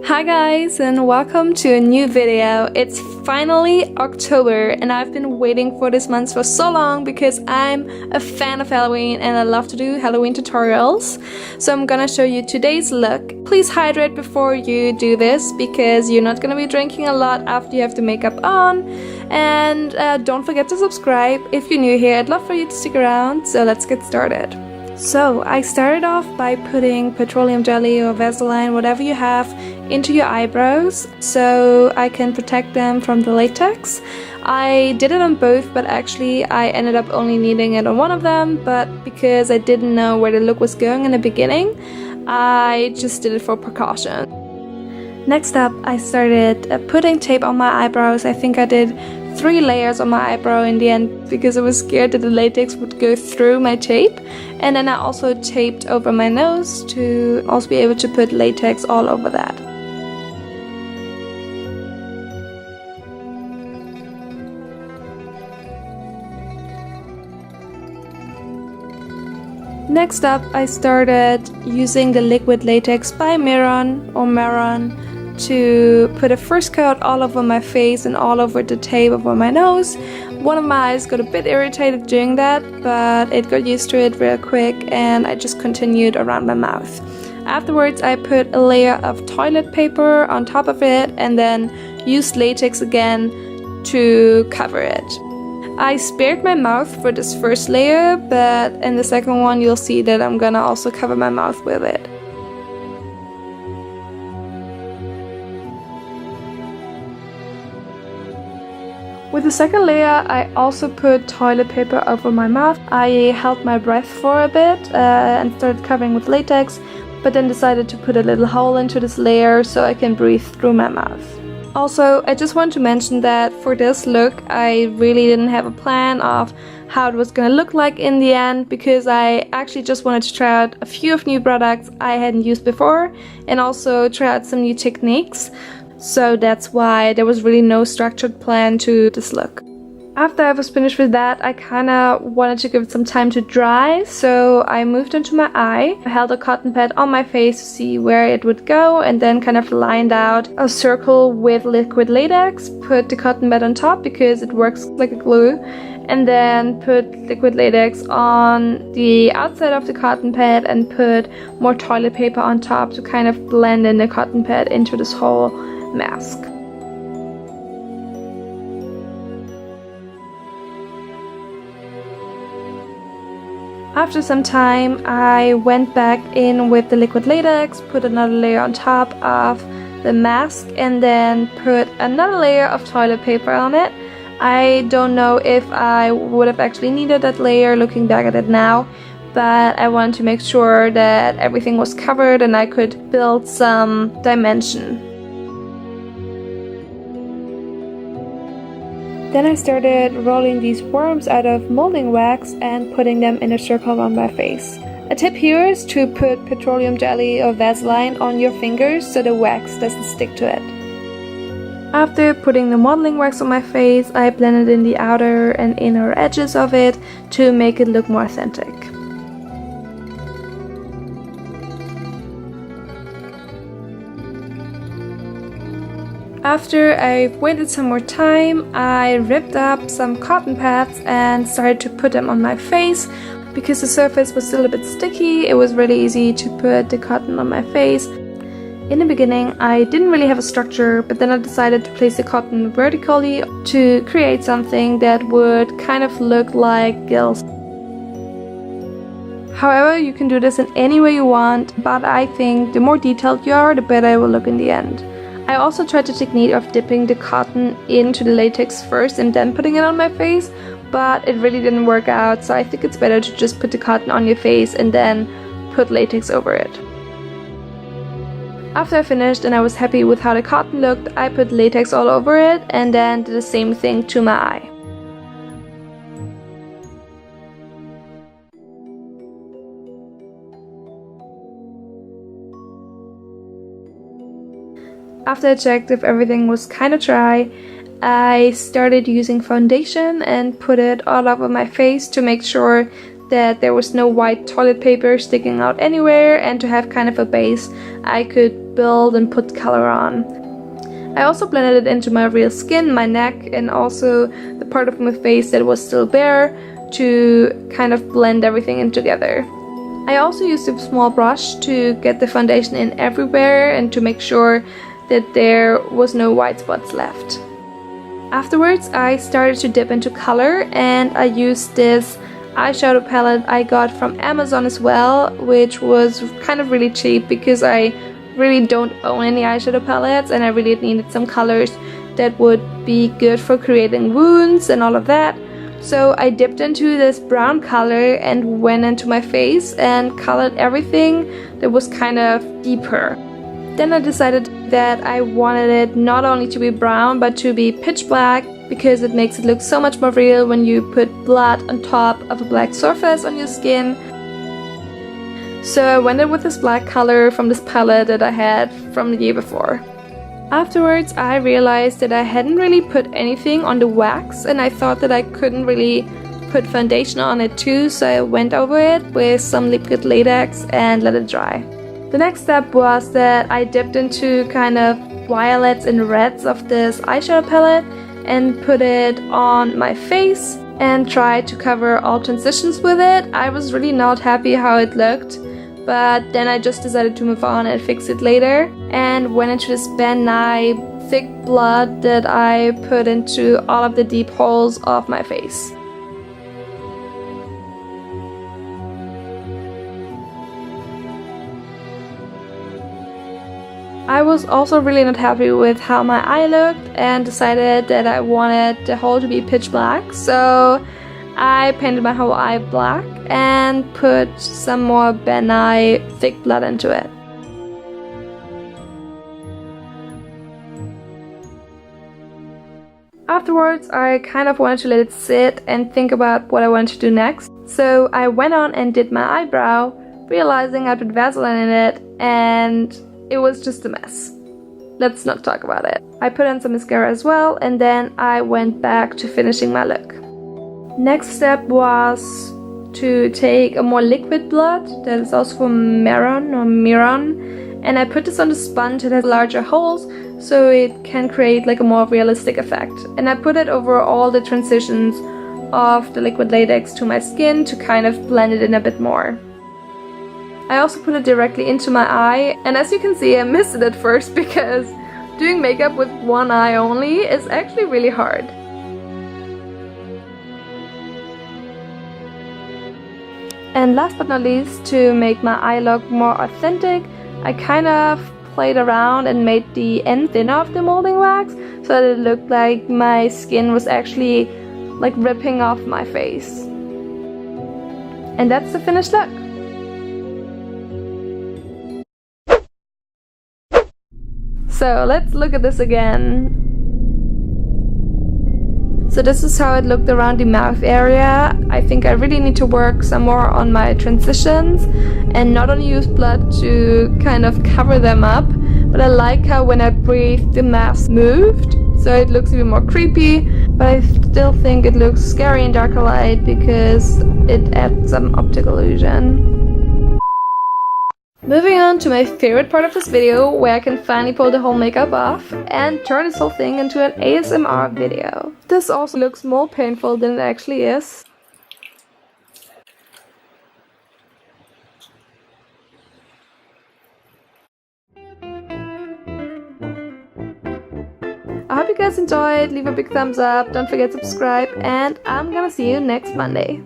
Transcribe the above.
Hi guys, and welcome to a new video. It's finally October and I've been waiting for this month for so long because I'm a fan of Halloween and I love to do Halloween tutorials. So I'm gonna show you today's look. Please hydrate before you do this because you're not gonna be drinking a lot after you have the makeup on. And don't forget to subscribe if you're new here. I'd love for you to stick around, so let's get started. So I started off by putting petroleum jelly or Vaseline, whatever you have, into your eyebrows so I can protect them from the latex. I did it on both, but actually I ended up only needing it on one of them, but because I didn't know where the look was going in the beginning, I just did it for precaution. Next up, I started putting tape on my eyebrows. I think I did 3 layers on my eyebrow in the end because I was scared that the latex would go through my tape. And then I also taped over my nose to also be able to put latex all over that. Next up, I started using the liquid latex by Maron to put a first coat all over my face and all over the tape over my nose. One of my eyes got a bit irritated doing that, but it got used to it real quick and I just continued around my mouth. Afterwards, I put a layer of toilet paper on top of it and then used latex again to cover it. I spared my mouth for this first layer, but in the second one you'll see that I'm gonna also cover my mouth with it. With the second layer, I also put toilet paper over my mouth. I held my breath for a bit and started covering with latex, but then decided to put a little hole into this layer so I can breathe through my mouth. Also, I just want to mention that for this look, I really didn't have a plan of how it was gonna look like in the end because I actually just wanted to try out a few of new products I hadn't used before and also try out some new techniques. So that's why there was really no structured plan to this look. After I was finished with that, I kinda wanted to give it some time to dry, so I moved into my eye. I held a cotton pad on my face to see where it would go and then kind of lined out a circle with liquid latex, put the cotton pad on top because it works like a glue, and then put liquid latex on the outside of the cotton pad and put more toilet paper on top to kind of blend in the cotton pad into this whole mask. After some time, I went back in with the liquid latex, put another layer on top of the mask, and then put another layer of toilet paper on it. I don't know if I would have actually needed that layer looking back at it now, but I wanted to make sure that everything was covered and I could build some dimension. Then I started rolling these worms out of molding wax and putting them in a circle around my face. A tip here is to put petroleum jelly or Vaseline on your fingers so the wax doesn't stick to it. After putting the modeling wax on my face, I blended in the outer and inner edges of it to make it look more authentic. After I waited some more time, I ripped up some cotton pads and started to put them on my face. Because the surface was still a bit sticky, it was really easy to put the cotton on my face. In the beginning, I didn't really have a structure, but then I decided to place the cotton vertically to create something that would kind of look like gills. However, you can do this in any way you want, but I think the more detailed you are, the better it will look in the end. I also tried the technique of dipping the cotton into the latex first and then putting it on my face, but it really didn't work out, so I think it's better to just put the cotton on your face and then put latex over it. After I finished and I was happy with how the cotton looked, I put latex all over it and then did the same thing to my eye. After I checked if everything was kind of dry, I started using foundation and put it all over my face to make sure that there was no white toilet paper sticking out anywhere, and to have kind of a base I could build and put color on. I also blended it into my real skin, my neck, and also the part of my face that was still bare to kind of blend everything in together. I also used a small brush to get the foundation in everywhere and to make sure that there was no white spots left. Afterwards, I started to dip into color, and I used this eyeshadow palette I got from Amazon as well, which was kind of really cheap because I really don't own any eyeshadow palettes and I really needed some colors that would be good for creating wounds and all of that. So I dipped into this brown color and went into my face and colored everything that was kind of deeper. Then I decided that I wanted it not only to be brown but to be pitch black, because it makes it look so much more real when you put blood on top of a black surface on your skin. So I went in with this black color from this palette that I had from the year before. Afterwards, I realized that I hadn't really put anything on the wax, and I thought that I couldn't really put foundation on it too, so I went over it with some liquid latex and let it dry. The next step was that I dipped into kind of violets and reds of this eyeshadow palette and put it on my face and tried to cover all transitions with it. I was really not happy how it looked, but then I just decided to move on and fix it later, and went into this Van Nye thick blood that I put into all of the deep holes of my face. I was also really not happy with how my eye looked and decided that I wanted the whole to be pitch black, so I painted my whole eye black and put some more Van Nye thick blood into it. Afterwards, I kind of wanted to let it sit and think about what I wanted to do next, so I went on and did my eyebrow, realizing I put Vaseline in it and it was just a mess. Let's not talk about it. I put on some mascara as well, and then I went back to finishing my look. Next step was to take a more liquid blood that is also from Miron, and I put this on the sponge that has larger holes so it can create like a more realistic effect. And I put it over all the transitions of the liquid latex to my skin to kind of blend it in a bit more. I also put it directly into my eye, and as you can see, I missed it at first because doing makeup with one eye only is actually really hard. And last but not least, to make my eye look more authentic, I kind of played around and made the end thinner of the molding wax so that it looked like my skin was actually like ripping off my face. And that's the finished look. So let's look at this again. So this is how it looked around the mouth area. I think I really need to work some more on my transitions and not only use blood to kind of cover them up, but I like how when I breathe the mask moved, so it looks even more creepy, but I still think it looks scary in darker light because it adds some optical illusion. Moving on to my favorite part of this video, where I can finally pull the whole makeup off and turn this whole thing into an ASMR video. This also looks more painful than it actually is. I hope you guys enjoyed, leave a big thumbs up, don't forget to subscribe, and I'm gonna see you next Monday.